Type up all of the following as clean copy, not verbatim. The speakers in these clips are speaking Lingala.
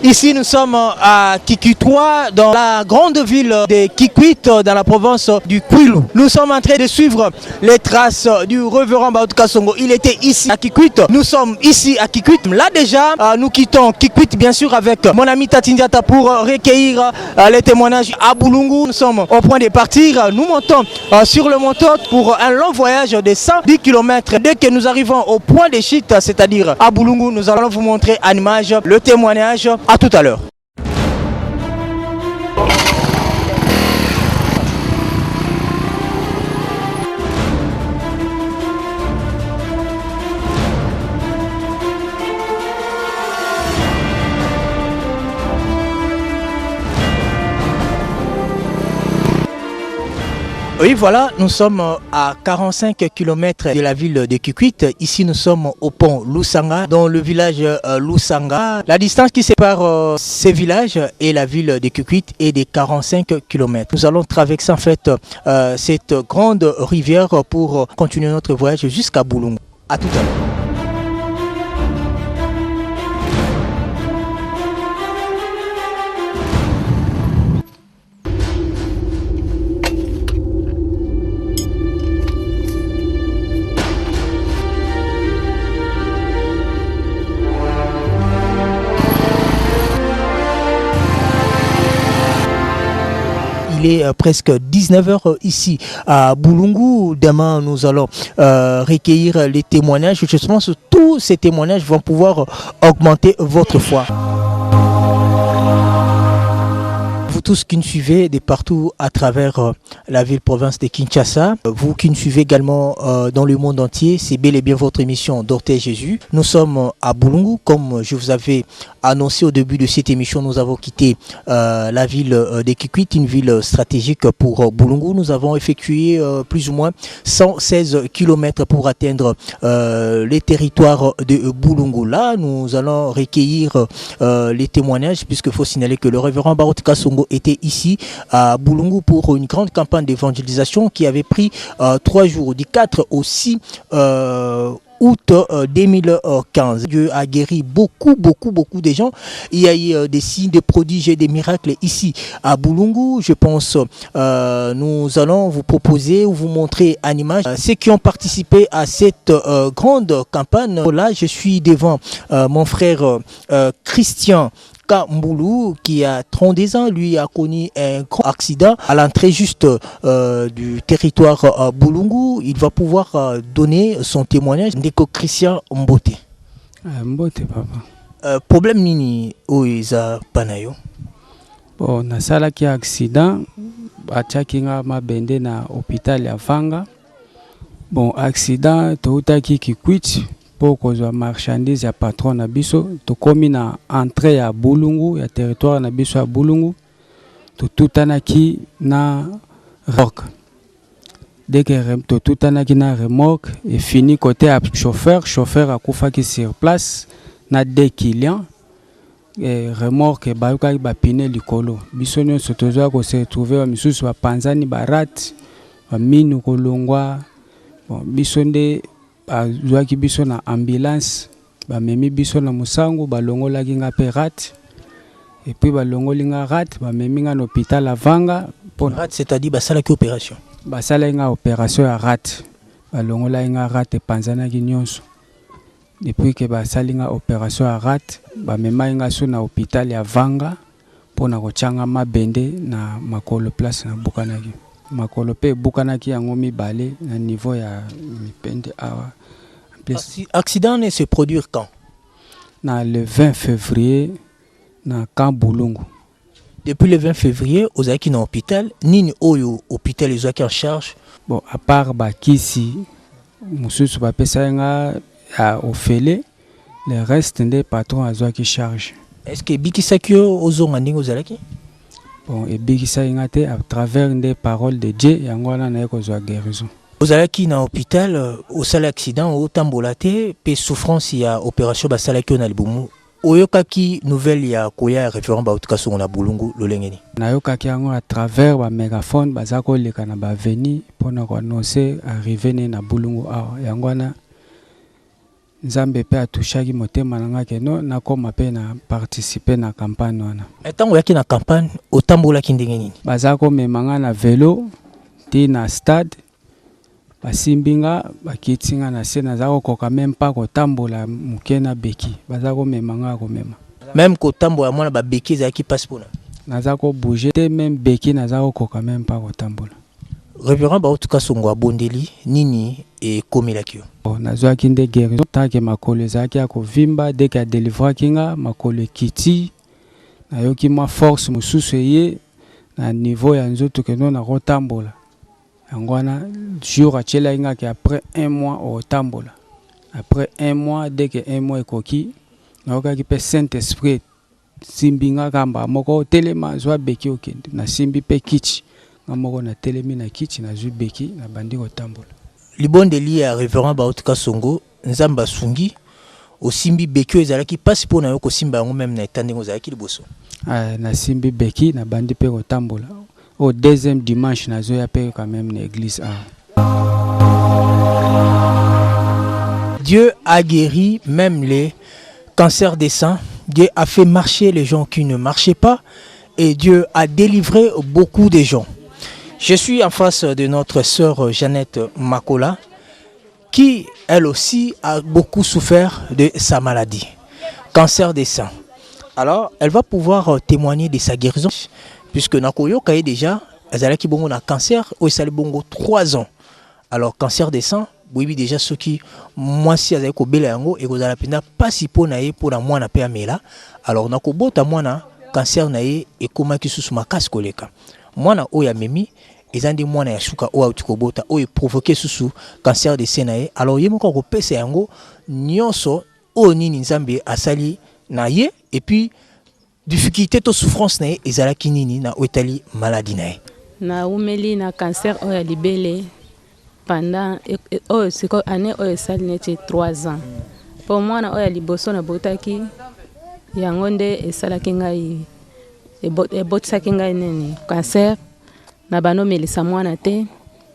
Ici, nous sommes à Kikutwa, dans la grande ville de Kikwit, dans la province du Kwilu. Nous sommes en train de suivre les traces du révérend Baoutka Songo. Il était ici à Kikwit. Nous sommes ici à Kikwit. Là déjà, nous quittons Kikwit, bien sûr, avec mon ami Tatindiata pour recueillir les témoignages à Boulungu. Nous sommes au point de partir. Nous montons sur le moteur pour un long voyage de 110 km. Dès que nous arrivons au point de chute, c'est-à-dire à Boulungu, nous allons vous montrer en image le témoignage. À tout à l'heure. Oui, voilà, nous sommes à 45 km de la ville de Kikwit. Ici, nous sommes au pont Lusanga, dans le village Lusanga. La distance qui sépare ces villages et la ville de Kikwit est de 45 km. Nous allons traverser en fait cette grande rivière pour continuer notre voyage jusqu'à Boulungu. À tout à l'heure. Il est presque 19h ici à Boulungu. Demain, nous allons recueillir les témoignages. Je pense que tous ces témoignages vont pouvoir augmenter votre foi. Vous tous qui nous suivez de partout à travers la ville-province de Kinshasa, vous qui nous suivez également dans le monde entier, c'est bel et bien votre émission Dorté Jésus. Nous sommes à Boulungu, comme je vous avais annoncé au début de cette émission. Nous avons quitté la ville de Kikwit, une ville stratégique pour Boulungu. Nous avons effectué plus ou moins 116 km pour atteindre les territoires de Boulungu. Là, nous allons recueillir les témoignages, puisqu'il faut signaler que le révérend Baoutka Songo était ici à Boulungu pour une grande campagne d'évangélisation qui avait pris 3 jours, du 4 au 6 août 2015. Dieu a guéri beaucoup de gens. Il y a eu des signes, des prodiges et des miracles ici à Boulungu. Je pense nous allons vous proposer ou vous montrer en image ceux qui ont participé à cette grande campagne. Là, je suis devant mon frère Christian Kamboulou qui a 32 ans, lui a connu un grand accident à l'entrée juste du territoire Boulungu. Il va pouvoir donner son témoignage. Ndeko Christian Mbote. Mbote papa. Problème nini oiza panayo? Bon, nasala ki accident batiaki nga mabende na hôpital ya Vanga. Bon, accident toutaki Kikwit. Pour kozwa marchandise ya patron na biso tokomi na entrée ya Boulungu ya territoire na biso ya Boulungu totutanaki na remorque. Dès que totutanaki na remorque et fini côté à chauffeur akufaki sur place na 2 clients et remorque bayukaki ba pine likolo biso nyonso tozwa ko se retrouver ba misusu ba panzani barat ba minu kolongwa bon biso nde azwaki biso na ambulance bamemi biso na musangu balongolaki nga pe rat et puis balongoli nga rat bamemi nga na hôpital à Vanga pour rat, c'est-à-dire basalaki opération nga opération ya rat balongolaki nga rat panzanaki nyonso depuis que basali nga opération ya rat bamemaki nga so na hôpital ya Vanga pona kochanga mabende na makolo place na bukanaki makolo pe bukanaki yango mibale na niveau ya mipende awa. Accident ne se produire quand? Le 20 février na camp Boulungu. Depuis le 20 février, aux aki na hôpital, nini oyo hôpital les aki en charge? Bon, à part bakisi, mususu bapesa nga a ofele, le reste des patrons azwaki charge. Est-ce que bikisaki ozonga ndingo zalaki? Bon, et bikisa ngate à travers des paroles de Dieu yango na na kozwa guérison. Ozalaki na hôpital au sale accident au tambolate pe souffrance ya opération basalaki na libumu. Oyokaki nouvelle ya koya référent Baoutka Songo na Boulungu lolengeni. Nayokaki yango à travers ba mégaphone bazako leka na ba veni pona ko annoncer arriver na Boulungu awa yango na nzambe pe atushaki motema nanga ke no nakoma pe na participer na campagne wana. Ntango yaki na campagne otambolaki ndenge nini? Baza komema nga na vélo ti na stade basimbi nga bakiti nga na se naza kokoka même pas kotambola moke na beki baza komema nga komema. Même kotambola mwana babeki ezalaki mpasi mpona? Naza kobouge te même beki naza kokoka même pas kotambola. Révérend Baotuka Songo abondeli nini ekomelaki yo? Nazwaki nde guérison tanke makolo ezalaki ya kovimba deke adelivraki nga makolo ekiti nayoki mwa force mosusu eye na niveau ya nzoto keno nakotambola yango wana jour atielaki nga ke après 1 mois otambola. Après 1 mois deke 1 mois ekoki nayokaki mpe Saint-Esprit simbi nga kamba moko telema zwa beki okende nasimbi mpe kichi nga moko na telemi na kichi na zwi beki na bandi kotambola. Libondeli ya Révérend Baotuka Songo nzamba sungi osimbi beki ezalaki mpasi mpona yo kosimba yango même na etandenge ozalaki liboso? Nasimbi beki na bandi mpe kotambola. Au deuxième dimanche nazoya mpe quand même na église. Dieu a guéri même les cancers des seins. Dieu a fait marcher les gens qui ne marchaient pas et Dieu a délivré beaucoup de gens. Je suis en face de notre sœur Jeannette Makola qui elle aussi a beaucoup souffert de sa maladie, cancer des seins. Alors elle va pouvoir témoigner de sa guérison puisque Nakoyo Kaye déjà ezalaki bongo na cancer au sali bongo 3 ans. Alors cancer des seins oui déjà ceux qui moi si azali ko bela yango et kozala penda pasi pona ye pona mwana pe amela. Alors nakobota mwana cancer na ye ekomaki susu makasi koleka. Mwana oya memi ezandi mwana ya shuka oya utikobota oya provoquer susu cancer des seins na ye. Alors ye moko ko pesa yango nyonso o nini nzambe asali na ye et puis difficulté to souffrance na ye ezalaki nini na otali maladie na ye. Na umeli na cancer oya libele pendant siko année oyo sali neti 3 ans. Pour moi na oya liboso na botaki yango nde esalaki ngai ebotisaki ngai nini cancer na banomelisa mwana te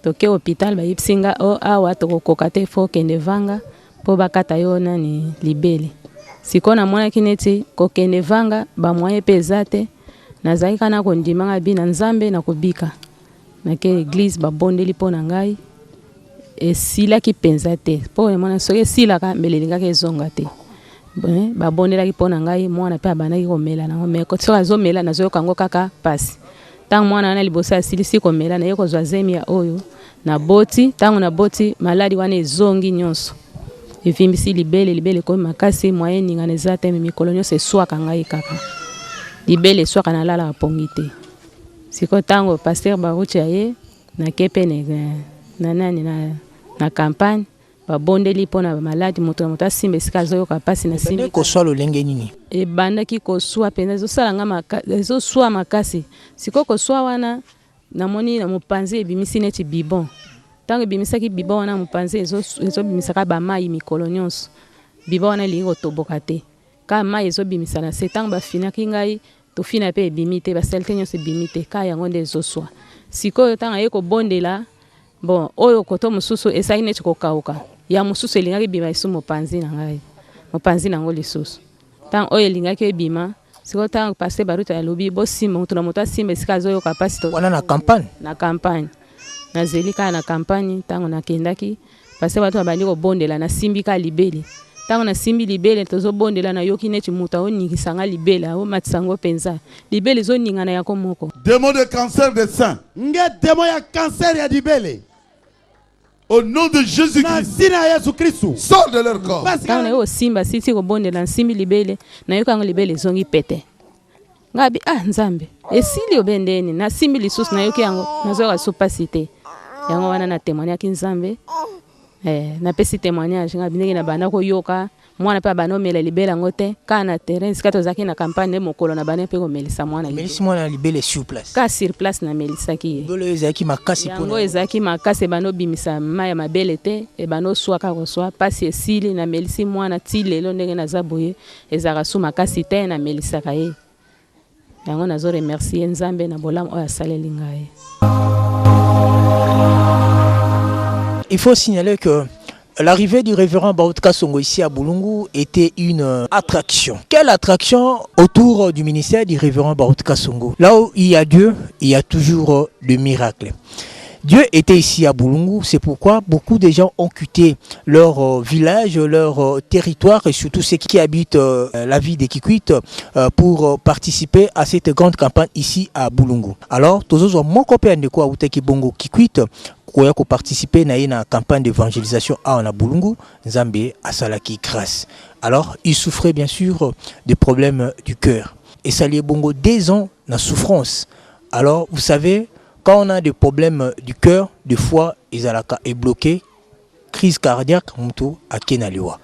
toke hôpital bayipsinga awa tokokoka te fo kende vanga po bakata yo nani libele. Siko na mwanaki neti kokende vanga bamwaye pe eza te nazalaki kana kondimanga bina nzambe na kobika nake église babondeli mpo na ngai esilaki penza te po mwana soki esilaka mbele elingaki ezonga te babondelaki mpo na ngai mwana mpe abandaki komela nango me soki azomela nazoyoka yango kaka pasi ntango mwana wana liboso asilisi komela naye kozwa zemi ya oyo na boti ntango na boti maladi wana ezongi nyonso evimbisi libele ekomi makasi mwaye eningana eza te mikolo nyonso eswaka ngai kaka libele eswaka nalalaka pongi te siko ntango paster baruti aye nake mpe na nani na campagne babondeli mpo na maladi moto na moto asimba esika azoyoka mpasi na simbi koswa lolenge nini ebandaki koswa mpenza ezosalanga ezoswa makasi siko koswa wana namoni na mopanzi ebimisi neti bibon ntango ebimisaki bibon wana mopanzi ezobimisaka bamai mikolo nyonso bibon wana elingi kotoboka te ka mai ezobimisa na se ntango bafinaki ngai tofina mpe ebimi te basalite nyonso ebimi te ka yango nde ezoswa sikoyo ntango aye kobondela bon oyo koto mosusu esali neti kokauka ya mosusu elingaki bima esu mopanzi na ngai mopanzi nango lisusu ntango oyo elingaki ebima siko ntango paster baruta alobi bosimba moto na moto asimba esika azoyoka mpasi wana na campagne nazeli kaka na campagne ntango nakendaki paster bato babandi kobondela nasimbi ka libele ntango nasimbi libele tozobondela nayoki neti moto aoningisanga libele aomatisa yango mpenza libele ezoningana yako moko. Démon de cancer des seins. Nge démon ya cancer ya libele. Au nom de Jésus-Christ, sors de leur corps. Ntango nayo osimba sisi kobondela nsimbi libele nayoki yango libele ezongi pete ngabi nzambe esili obendeni nasimbi lisusu nayoki yango nazoyoka su pasi te yango wana na témoignaki nzambe napesi témoignage ngabi ndenge na banda koyoka mwana mpe abanomela libele yango te ka na terrain sika tozalaki na campagne mokolo na bana mpe komelisa mwana libele sur place ka sur place namelisaki ye libele ezalaki makasi yango ezalaki makasi ebanobimisa mai ya mabele te ebanoswaka koswa pasi esili namelisi mwana ti lelo ndenge naza boye ezalaka su makasi te namelisaka ye yango nazo remercier nzambe na bolamu oyo asaleli ngai. Il faut signaler que l'arrivée du révérend Baruti Songo ici à Boulungu était une attraction. Quelle attraction autour du ministère du révérend Baruti Songo? Là où il y a Dieu, il y a toujours le miracle. Dieu était ici à Boulungu, c'est pourquoi beaucoup de gens ont quitté leur village, leur territoire et surtout ceux qui habitent la ville de Kikwit pour participer à cette grande campagne ici à Boulungu. Alors, tous mon copain de quoi Uteki Bongo Kikwit koya ko participer na une campagne d'évangélisation à Boulungu, Nzambe asalaki grâce. Alors, il souffrait bien sûr des problèmes du cœur. Et ça liait Bongo des ans na souffrance. Alors, vous savez, quand on a des problèmes du cœur, des fois, ils est bloqué, crise cardiaque, mutu à Kenaliwa.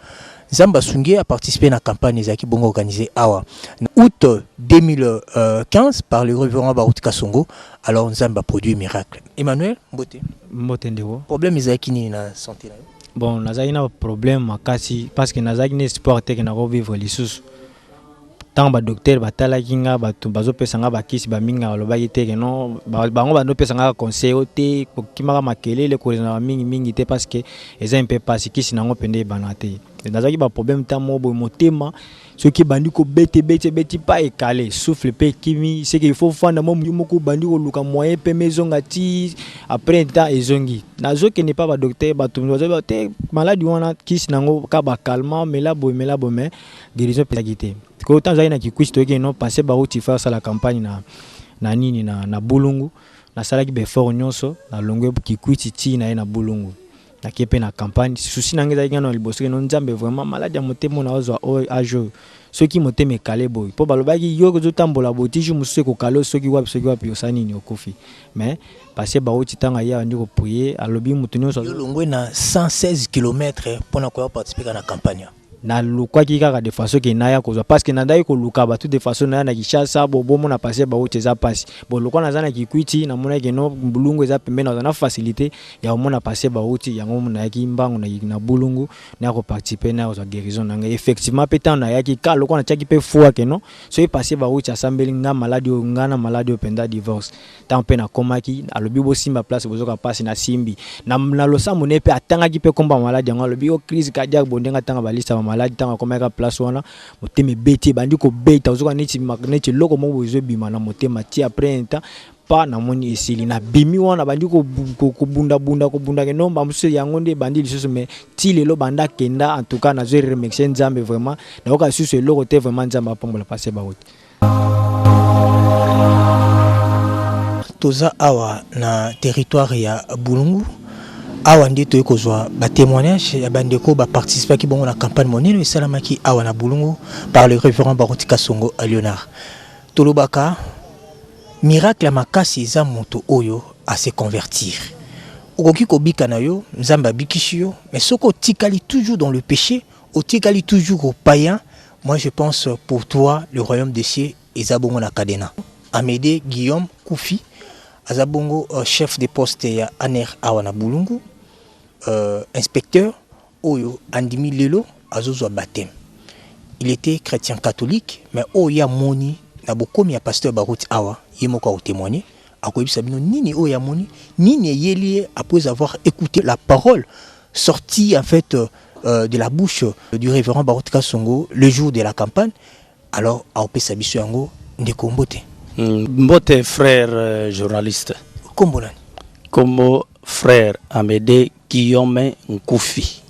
Zamba Sungé a participé à la campagne Zaki Bongo organisée à août 2015 par le révérend Baruti Songo. Alors Zamba produit un miracle. Emmanuel, Mbote. Problème Zaki ni na santé. Bon, Nazaki na problème parce que Nazaki ne supporte que na vivre les sous. Tant ba docteur batala kinga batu bazo pesanga bakisi ba minga lobaki te non bango ba no pesanga conseil ote kokimaka makelele ko na mingi te parce que eza un peu pas kisi nango pende banate nazaki ba problème ta mobo motema ce qui bandi ko beti pas écalé souffle pe kimi c'est qu'il faut fanda moko bandi ko luka moyen pe maison ngati après temps ezongi nazo ke ne pas ba docteur batu bazo te maladie wana kisi nango ka ba calmant mais là mais guérison pe gité. Autant zaina qui kuisto ke non passer ba uti faire ça la campagne na nini na Bulungu na sala ki be fort nyonso na longwe ki kuiti ti na Bulungu na kepe na campagne souci na ngeza ngano liboso ke non Nzambe vraiment malade ya motema na ozwa ajo ceux qui motema calé boy po balobaki yo ko tambola boti ju musu ko kalo ceux qui wapi osani ni okofi mais passer ba uti tanga ya ndiko prier alobi mutu nyonso longwe na 116 km pour na ko participer na campagne na lukwa kika de façon que naya kozwa parce que nandai ko luka ba tout de façon na kishasa bobo mona passer ba uti za passe bon lukwa na zana kikwiti na mona ke no Bulungu za pembe na facilité ya mona passer ba uti yango mona yaki mbangu na Bulungu na ko participer na kozwa guérison na effectivement petant na yaki ka lukwa na chaki pe foi que non so y passer ba uti asambeli nga maladie openda divorce tant pe na komaki alobi bo simba place bozoka passe na simbi na losa mone pe atanga ki pe komba maladie yango alobi o crise cardiaque bondenga tanga balista malade tanga komeka place wana motema beti bandi ko beta ozoka neti loko mo bozo bima na motema ti après un temps pas na moni esili na bimi wana bandi ko bunda ke non ba musu yango nde bandi lisusu mais ti lelo banda kenda en tout cas na zo remercier Nzambe vraiment na oka susu loko te vraiment Nzambe apombola passer ba wote toza awa na territoire ya Bulungu. Awa ndi to ekozwa ba témoignage ya bandeko ba participer ki bongo na campagne monene esalamaki awa na Bulungu par le révérend Baruti Songo à Léonard. Tolobaka miracle makasi za moto oyo à se convertir. Okoki kobika na yo Nzamba bikishi yo mais soko tikali toujours dans le péché, o tikali toujours au païen. Moi je pense pour toi le royaume des cieux ezabongo na kadena. Amédée Guillaume Koufi azabongo chef de poste ya ANER awa na Bulungu. Inspecteur Oyo Andimi Lelo Azozwa Baptême. Il était chrétien catholique, mais Oya Moni Nabokomi a pasteur Baruti Awa, Yemoka au témoigner, à quoi Sabino Nini Oya Moni, Nini Yeli après avoir écouté la parole sortie en fait de la bouche du révérend Baruti Songo le jour de la campagne. Alors à Opé Sabiso Yango Ndeko Mbote. Mbote frère journaliste. Kombolani. Comme frère Amédée Guillaume Nkoufi.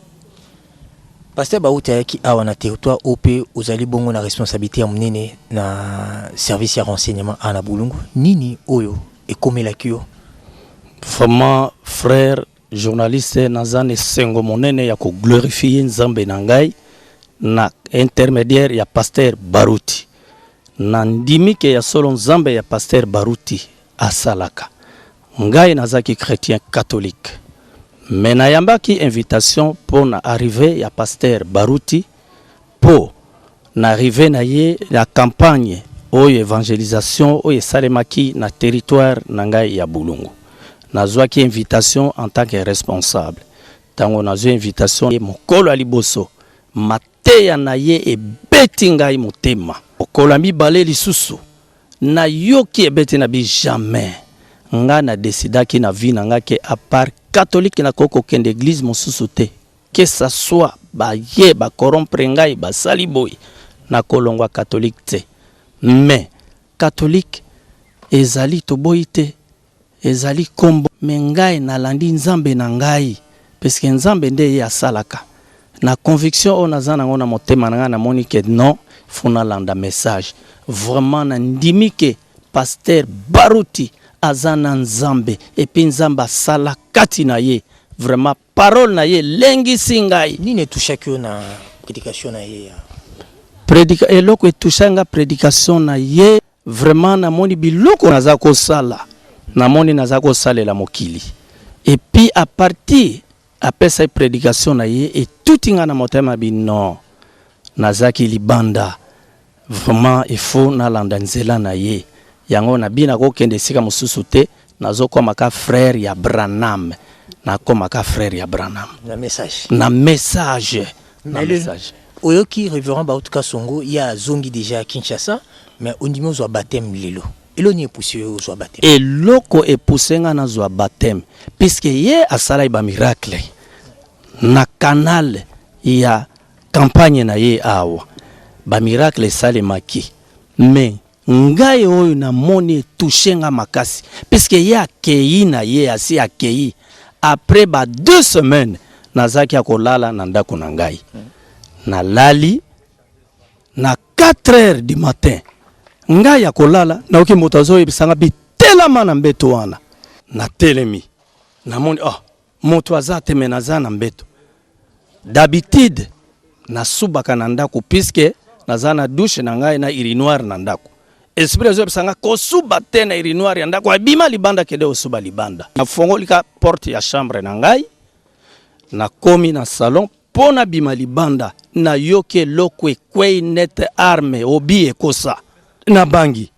Pasteur Baouta qui a un territoire OP aux ali bongo na responsabilité à mener na service de renseignement à na Bulungu nini oyo et comme la kio. Vraiment frère journaliste nazane sengo monene ya ko glorifier Nzambe nangai na intermédiaire ya pasteur Baruti. Nandimi ke ya solo Nzambe ya pasteur Baruti asalaka. Ngai nazaki chrétien catholique. Mais nayambaki invitation pour na arriver ya pasteur Baruti pour na arriver na ye la campagne o évangélisation o salemaki na territoire nangai ya Bulungu. Nazwaki invitation en tant que responsable. Tango nazwa invitation e mokolo aliboso mateya na ye e beti ngai motema. Okolo mibale lisusu na yoki e beti na bi jamais. Nga na décida ki na vie nga ke à part catholique na koko kende église mosusu te que ça soit baye ba corrompre ngai ba saliboy na kolongwa catholique te mais catholique ezali toboyi te ezali kombo me ngai nalandi nzambe na ngai parce que nzambe nde ye asalaka na conviction on naza nango na motema na ngai namoni ke non funa landa message vraiment na ndimi ke pasteur Baruti azana nzambe et puis nzamba asala kati na ye vraiment parole na ye lengisi ngai nini etushaki yo na prédication na ye eloko etushanga prédication na ye vraiment namoni biloko naza kosala namoni naza kosalela mokili et puis à partir après cette prédication na ye et tout inga na motema bino nazaki libanda vraiment il faut nalanda nzela na ye yango na bina ko kende sika mususu te nazokoma ka frère ya Branham nakoma ka frère ya Branham na message oyoki révérend Bautuka Songo ya zongi déjà à Kinshasa mais on dit zo baptême lelo elo ni poussé zo baptême et loko e poussenga na zo baptême puisque ye asala ba miracle na canal ya campagne na ye awa ba miracle sale maki mais ngai oyo na moni touchenga makasi puisque ye akei na ye asi akei après ba 2 semaines nazaki akolala na ndako na ngai na lali na 4 heures du matin ngai akolala na oki motazo ebisanga bitelama na mbeto wana na telemi na moni moto azate menaza na mbeto d'habitude na subaka na ndako puisque naza na douche na ngai na urinoir na ndako esprit zo ebisanga kosuba te na urinoir ya ndako abima libanda kede osuba libanda na fongolika porte ya chambre na ngai na komi na salon pona bima libanda na yoke lokwe kwei net arme obi ekosa na bangi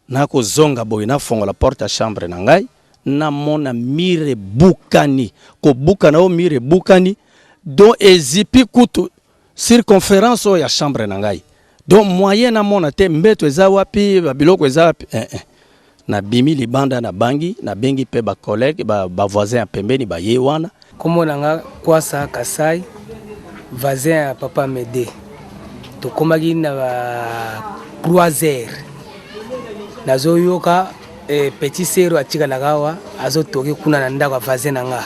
na kozonga boy na fongola porte ya chambre na ngai na mona mire bukani ko bukana o mire bukani don ezipi kutu circonférence ya chambre na ngai don moyen na mona te mbeto eza wapi biloko eza wapi na bimi libanda na bangi na bengi pe ba collègue ba voisin ya pembeni ba ye wana komo nanga kwasa Kasai voisin ya papa Mede to komaki na croisière nazo yoka petit sero atika nagawa azo toki kuna na ndako voisin nanga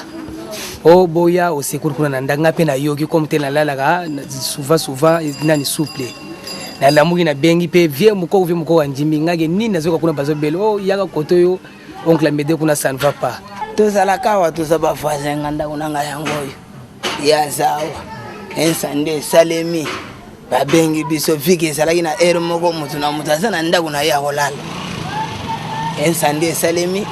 o boya o sekuru kuna na ndanga pe na yoki comme te na lala souvent nani souple na lamuki na bengi pe vie mukoko anjimi ngake nini nazo kuna bazo belo yaka koto yo oncle Mede kuna ça ne va pas to salaka wa to saba voisin nganda kuna ngayango ya zawa ensande salemi babengi biso viki salaki na ero moko mutu na mutaza na ndaku na ya kolala ensande salemi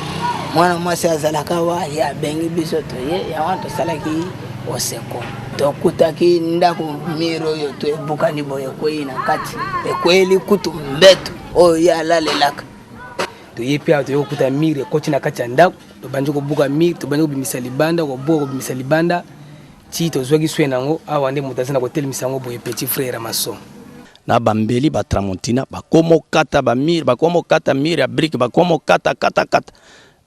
mwana mwasi azalaka wa ya bengi biso to ye ya wanto salaki oseko to kutaki ndaku miro yo to ebukani boye kwei na kati ekweli kutu mbeto o ya lalelaka to ye pia to yokuta mire kochi na kati ya ndaku to banjo ko buka mire to banjo ko bimisa libanda ko buka ko bimisa libanda Tito zwagi swenango awande mutazana ko telmisango boye petit frère mason na bambeli batramontina bakomo kata ba mire bakomo kata mire ya brique bakomo kata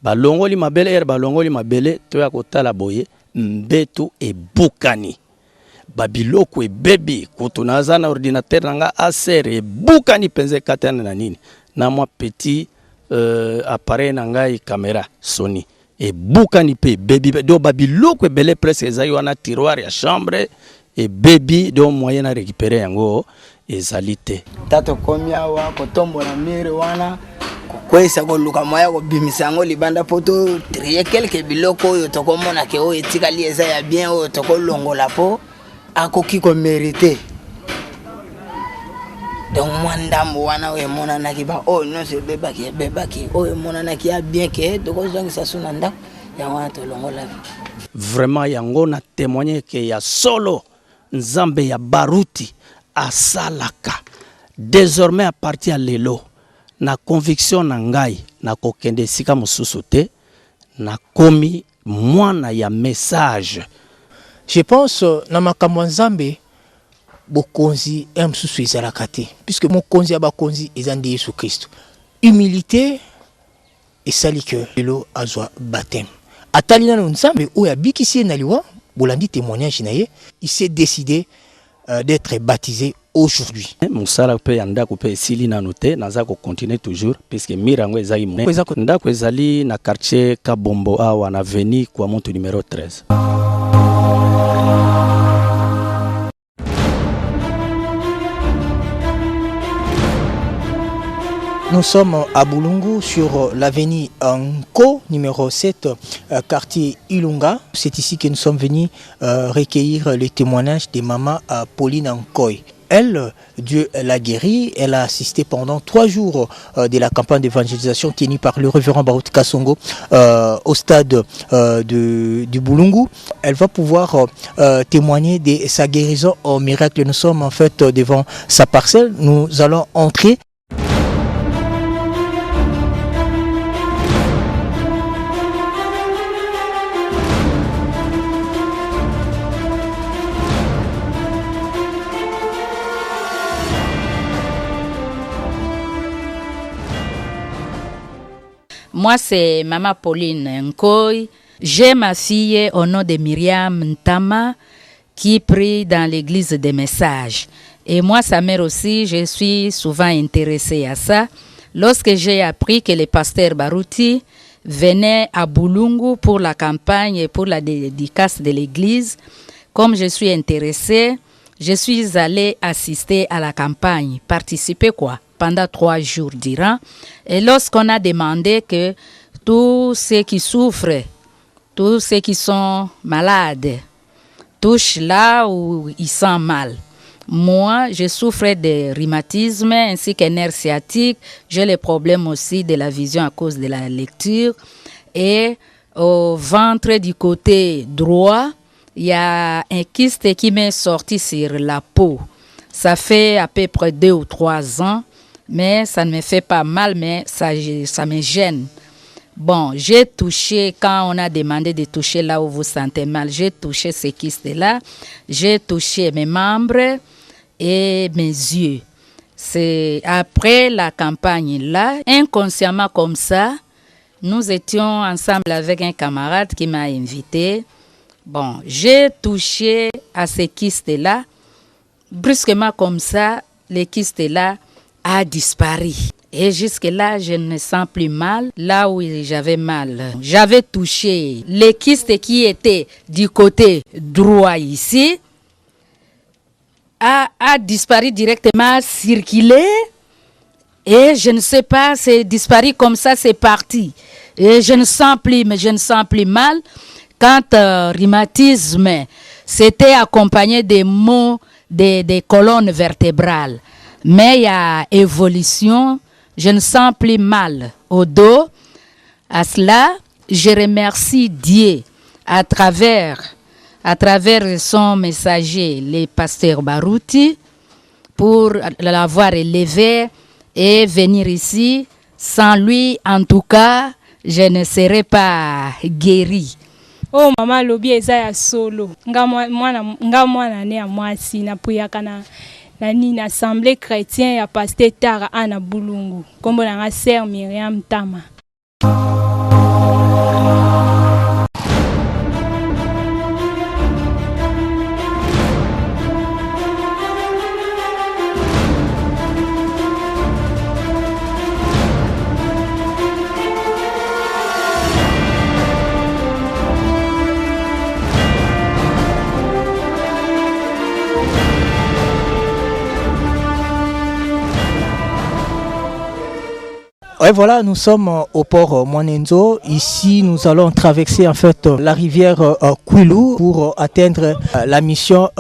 balongoli mabele balongoli mabele to ya kotala boye mbeto ebukani babiloko ebebi kutunaza na ordinateur nanga aser ebukani penze katana na nini na mwa petit appareil nanga caméra Sony et bukani pe baby do babiloko ebele presque ezali wana tiroir ya chambre et baby do moyen à récupérer yango ezali te tato komia wa kotombola mire wana kokwesa ko luka moya ko bimisango libanda poto trier quelques biloko yo tokomona ke o etikali eza ya bien o tokolongola po akoki ko mériter donc mwandambo wana we mona nakiba non se bebaki o mona nakia bien ke doko zongi sasuna nda ya wana to longola vraiment yango na témoigner ke ya solo nzambe ya Baruti asalaka désormais à partir à lelo na conviction na ngai na kokende sika mususu te na komi mwana ya message je pense na makambo nzambe bokonzi msusu ezalaka te puisque mokonzi ya bakonzi ezande Yesu Kristo humilité esali que lelo azwa baptême atali na nzambe oyo abikisi na liwa Bolandi témoignage naye, il s'est décidé d'être baptisé aujourd'hui. Musala pe yanda ko pe sili na note naza ko continuer toujours puisque mirango ezali mo. Ndako ezali na quartier Kabombo awa na avenue kwa monto numéro 13. Nous sommes à Bulungu sur l'avenue Nko, numéro 7, quartier Ilunga. C'est ici que nous sommes venus recueillir les témoignages de maman Pauline Nkoy. Elle, Dieu l'a guérie, elle a assisté pendant 3 jours de la campagne d'évangélisation tenue par le révérend Barout Kasongo au stade du Bulungu. Elle va pouvoir témoigner de sa guérison au miracle. Nous sommes en fait devant sa parcelle. Nous allons entrer. Moi, c'est Maman Pauline Nkoy. J'ai ma fille au nom de Myriam Ntama qui prie dans l'église des messages. Et moi, sa mère aussi, je suis souvent intéressée à ça. Lorsque j'ai appris que le pasteur Baruti venait à Bulungu pour la campagne et pour la dédicace de l'église, comme je suis intéressée, je suis allée assister à la campagne, participer pendant 3 jours durant. Et lorsqu'on a demandé que tous ceux qui souffrent, tous ceux qui sont malades, touchent là où ils sont mal. Moi, je souffre de rhumatisme ainsi qu'un nerf sciatique. J'ai les problèmes aussi de la vision à cause de la lecture. Et au ventre du côté droit, il y a un kyste qui m'est sorti sur la peau. Ça fait à peu près 2 ou 3 ans, mais ça ne me fait pas mal, mais ça me gêne. Bon, j'ai touché, quand on a demandé de toucher là où vous sentez mal, j'ai touché ce kyste-là, j'ai touché mes membres et mes yeux. C'est après la campagne-là, inconsciemment comme ça, nous étions ensemble avec un camarade qui m'a invité. Bon, j'ai touché à ce kyste-là. Brusquement comme ça, le kyste-là a disparu. Et jusque-là, je ne sens plus mal là où j'avais mal. J'avais touché le kyste qui était du côté droit ici, a disparu directement, circulé. Et je ne sais pas, c'est disparu comme ça, c'est parti. Et je ne sens plus, mais je ne sens plus mal. Quand rhumatisme, c'était accompagné des maux des colonnes vertébrales. Mais il y a évolution, je ne sens plus mal au dos. À cela, je remercie Dieu à travers son messager, le pasteur Baruti, pour l'avoir élevé et venir ici. Sans lui, en tout cas, je ne serais pas guéri. Oh mama lobi eza ya solo nga mwana ne ya mwasi na puyaka na nini assemblée chrétien ya pasteur Tara ana Bulungu kombo na nga sœur Myriam Ntama. Et voilà, nous sommes au port Mwanenzo. Ici, nous allons traverser en fait la rivière Kwilu pour atteindre la mission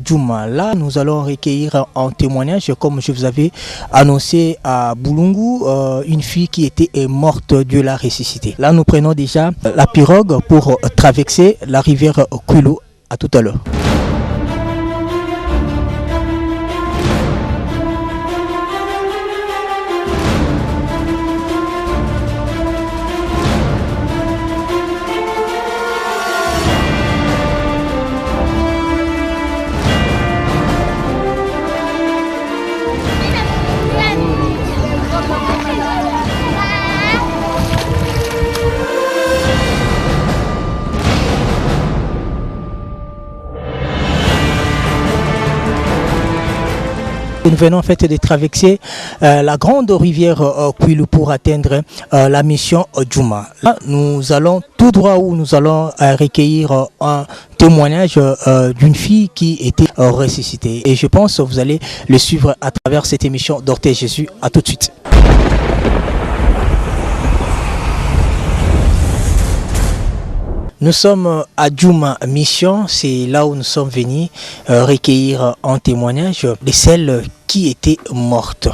Djouma. Là, nous allons recueillir un témoignage, comme je vous avais annoncé à Bulungu, une fille qui était morte, Dieu l'a ressuscitée. Là, nous prenons déjà la pirogue pour traverser la rivière Kwilu. À tout à l'heure. nous venons en fait de traverser la grande rivière Kwilu pour atteindre la mission Djouma. Là, nous allons tout droit où nous allons recueillir un témoignage d'une fille qui était ressuscitée. Et je pense que vous allez le suivre à travers cette émission Dortez Jésus. À tout de suite. Nous sommes à Djouma Mission, c'est là où nous sommes venus recueillir un témoignage de celle qui était morte.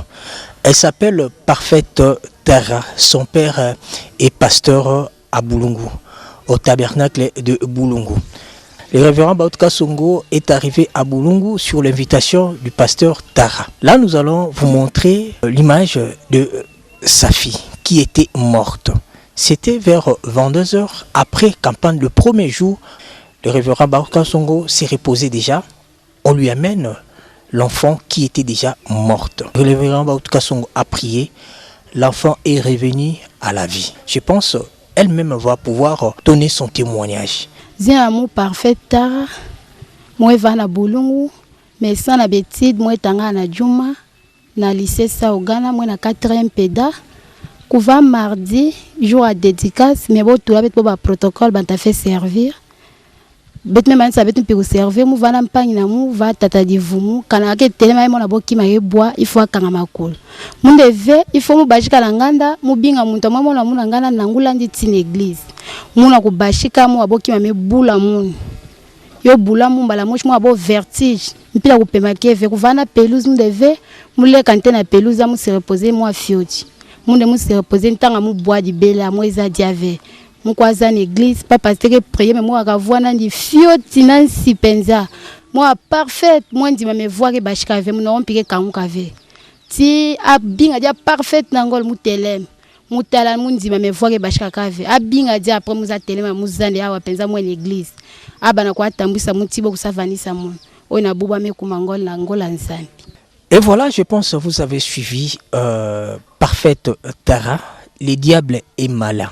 Elle s'appelle Parfaite Tara. Son père est pasteur à Boulungu, au tabernacle de Boulungu. Le révérend Baoutka Songo est arrivé à Boulungu sur l'invitation du pasteur Tara. Là, nous allons vous montrer l'image de sa fille qui était morte. C'était vers 22h après campagne le premier jour. Le révérend Baoutka Songo s'est reposé déjà. On lui amène l'enfant qui était déjà morte. Le révérend Baoutka Songo a prié. L'enfant est revenu à la vie. Je pense elle-même va pouvoir donner son témoignage. Zina mu parfait Tara. Moi va na Boulungu. Mais sans la bêtise, moi tanga na Djouma. Na lycée Saogana, moi na 4e péda. Couva mardi, jour à dédicace, mais bon, tout avec le protocole, ben t'as fait servir. Bet même ça bet nous servir, nous va n'ampagne na nous va tata divumu. Quand on a que tellement mon abo qui m'a bois, il faut quand ma cool. Mon deve, il faut nous bâcher l'anganda, nous binga mon tama mon la mon angana n'angulandi tin église. Mon a bâcher mon abo qui m'a boula mon. Yo boula mon bala mouche mon abo vertige. Puis la coupe maquée, fait couva na pelouse nous deve, nous les canter na pelouse à nous se reposer moi fioti. Mon de se reposer un temps à mon bois du bela moi ils a diave mon croisant l'église pas parce que prier mais moi à voir nan di fioti nan si penza moi parfaite moi dit me voir que bashika avec mon piqué kamu kave ti a binga dia parfaite nangol mutelem mutala mon dit me voir que bashika kave a binga dia après nous a telema muzande awa penza moi l'église aba na kwa tambisa mutibo kusavanisa mon ona buba me kumangol na ngola nsambi. Et voilà, je pense que vous avez suivi Parfaite Tara. Le diable est malin.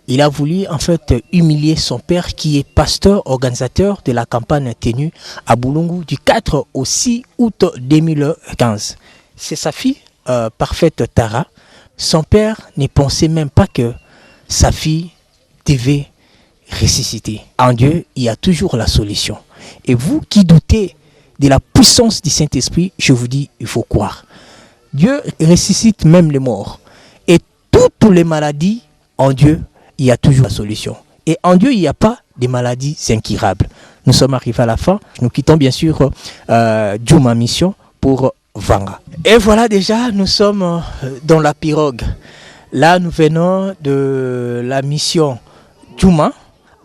Il a voulu en fait humilier son père qui est pasteur organisateur de la campagne tenue à Boulungu du 4 au 6 août 2015. C'est sa fille, Parfaite Tara. Son père ne pensait même pas que sa fille devait ressusciter. En Dieu, il y a toujours la solution. Et vous qui doutez de la puissance du Saint-Esprit, je vous dis, il faut croire. Dieu ressuscite même les morts. Et toutes les maladies, en Dieu, il y a toujours la solution. Et en Dieu, il n'y a pas de maladies incurables. Nous sommes arrivés à la fin. Nous quittons bien sûr Djouma Mission pour Vanga. Et voilà déjà, nous sommes dans la pirogue. Là, nous venons de la mission Djouma.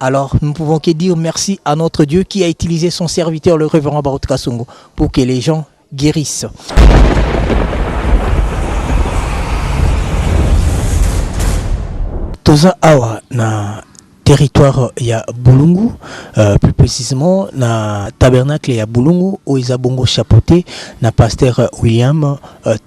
Alors, nous ne pouvons que dire merci à notre Dieu qui a utilisé son serviteur, le révérend Baoutka Songo, pour que les gens guérissent. Toza awa na territoire ya Boulungu, plus précisément na tabernacle ya Boulungu où ils ont bongo chapeauté na pasteur William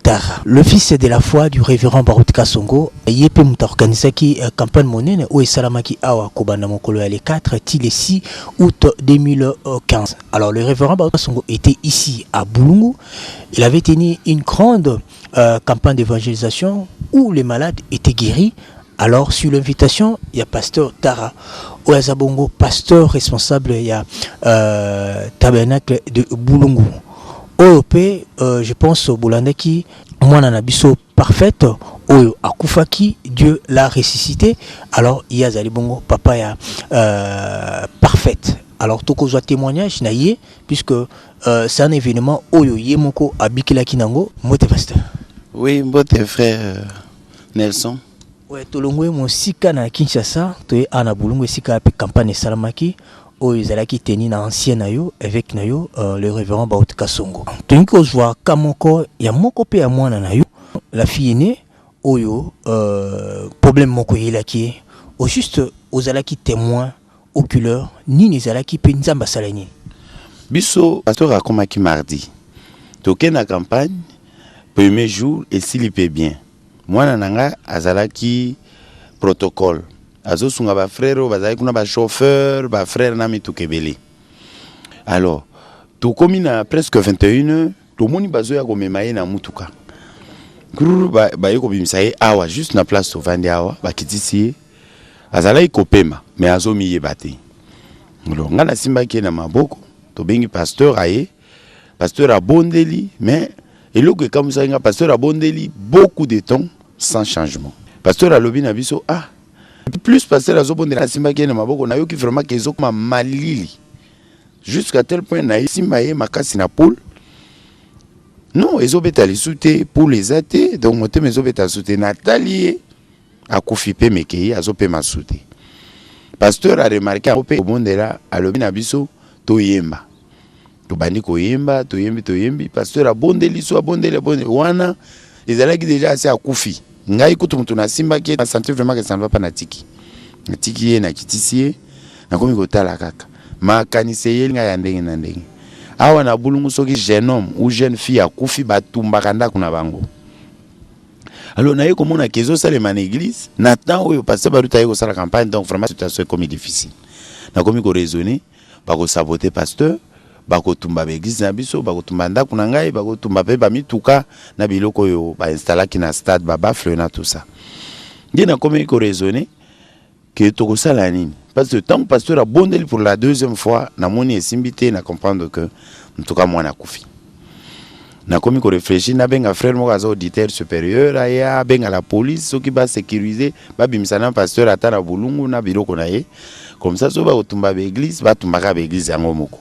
Tara, le fils de la foi du révérend Baoutka Songo. Yepe muta organisé qui campagne monene où salamaki awa kobanda mokolo ya le 4 ti le 6 août 2015. Alors le révérend Baoutka Songo était ici à Boulungu. Il avait tenu une grande campagne d'évangélisation où les malades étaient guéris. Alors, sur l'invitation, il y a pasteur Tara, Oazabongo, pasteur responsable, il y a tabernacle de Boulungu. OOP, je pense au Boulandaki, moi, Nanabiso parfaite, Oyo Akufaki, Dieu l'a ressuscité. Alors, il y a Zalibongo, papa, il y a parfaite. Alors, tout qu'on soit témoignage, naïe, puisque c'est un événement, Oyo Yemoko, Abikila Kinango, Mote pasteur. Oui, Mote frère Nelson. Ouais, tolongwe mon sika na Kinshasa, toye ana Boulungu sika pe campagne salamaki, o ezalaki teni na ancien nayo avec nayo le révérend Baoutka Songo. Toni ko zwa kamoko ya moko pe ya mwana nayo, la fille aînée oyo problème moko yelaki, au juste ozalaki témoin oculaire ni nezalaki pe nzamba salani. Biso pasteur akomaki mardi. Toke na campagne premier jour et s'il peut bien. Moi nanga azalaki protocole azo sunga ba frère bazali kuna ba chauffeur ba frère na mitukebele. Alors tout comme na presque 21h tomoni bazo ya komema ye na mutuka kururu baye kobimisa ye awa juste na place tovandi awa bakitisi ye azalaki kopema me azomiyeba te ngolo nga nasimbaki ye na maboko tobengi pasteur aye pasteur abondeli mais eloko ekamusaki nga pasteur abondeli beaucoup de temps sans changement pasteur alobi na biso plus pasteur azobondela nasimbaki ye na maboko nayoki vraiment ke ezokoma malili jusqu'à tel point na esimba ye makasi na poule non ezobeta lisuté pour les athées donc motema ezobeta lisuté natali akufi pe mekei azopema sute pasteur a remarqué ape obondela alobi na biso toyemba tobandi koyemba toyembi pasteur abondeli so abondeli wana ezalaki déjà assez akufi ngai kutu mutu nasimbaki na sentir vraiment que ça ne va pas natiki ye na kitisi ye nakomi kotala kaka makanise ye ngai ya ndenge na ndenge awa na bulungu soki jeune homme ou jeune fille akufi batumbaka ndako na bango alors naye komona kezo salema na église na temps oyo pasteur baruta ye kosala campagne donc vraiment situation est comme difficile nakomi ko raisonner bako saboter pasteur bako tumba église na biso bako tumba ndako na ngai bako tumba pe ba mituka na biloko oyo ba installaki na stade ba bafle na tout ça ngi nakomi ko raisonner que tokosala nini parce que tant que pasteur a bondeli pour la deuxième fois na moni esimbité na comprendre que en tout cas moi na kufi na komi ko réfléchir na benga frère moko aza auditeur supérieur aya benga la police soki ba sécuriser ba bimisana pasteur ata na bulungu na biloko na ye comme ça so ba otumba ba église ba tumbaka ba église yango moko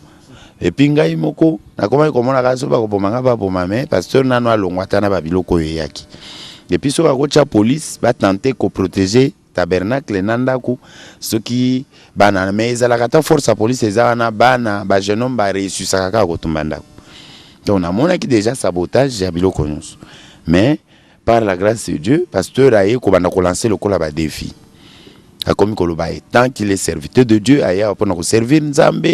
et puis ngai moko na komaki komona ka so ba ko bomanga ba bomame pasteur nano alongwa ta na ba biloko yaki et puis so ba ko cha police ba tenter ko protéger tabernacle nandaku soki bana mais ezalaka ta force à police ezana bana ba jeune homme ba ressusaka ka ko tumba ndako donc on a monaki déjà sabotage ya biloko nyonso mais par la grâce de Dieu pasteur aye ko bana ko lancer le kola ba défi akomi koloba tant qu'il est serviteur de Dieu aya pour nous servir nzambe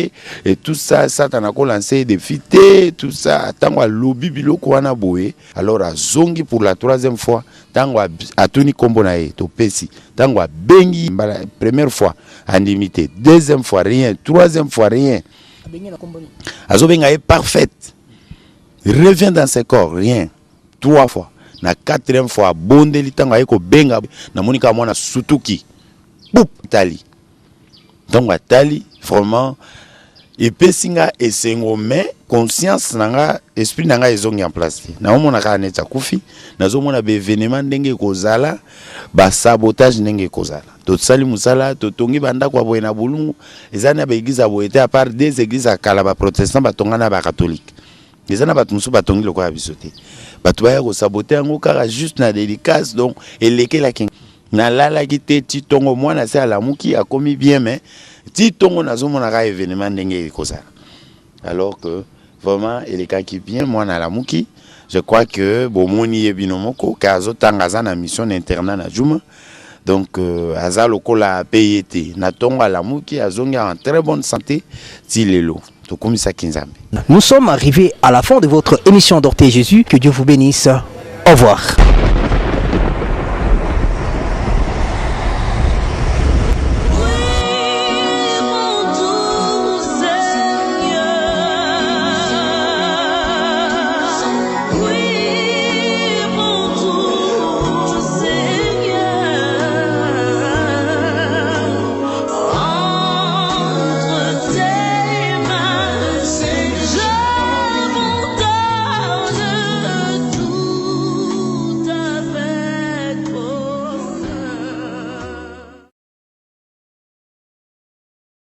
et tout ça Satan a ko lancer des fités tout ça tango lobi biloko wana boye alors azongi pour la troisième fois tango atuni kombo na ye to pesi tango bengi première fois andimité deuxième fois rien troisième fois rien azobenga est parfaite revient dans ses corps rien trois fois na quatrième fois bondeli tango ayeko benga na monika mwana sutuki Boum, tali. Donc tali vraiment et pesinga et sengo mais conscience nanga esprit nanga ezongi en place. Na omona ka neta kufi, na zomona be événement ndenge kozala, ba sabotage ndenge kozala. To sali musala to tongi banda kwa boye na bulungu, ezana ba église aboyete à part des églises à kala ba protestant ba tongana ba catholique. Ezana ba tumusu ba tongi lokwa bisote. Ba to ba ko saboter ngo kara juste na dédicace donc eleke la king. Na lala kite titongo mwana se alamuki akomi bien mais titongo nazomona ka événement ndenge kozala alors que vraiment il est qui bien mwana alamuki je crois que bomoni yebinomoko kazo tangaza na mission internat na juma donc aza lokola payete na tongo alamuki azongi en très bonne santé tilelo tokomisa kinzambe. Nous sommes arrivés à la fin de votre émission Dorté Jésus, que Dieu vous bénisse. Au revoir.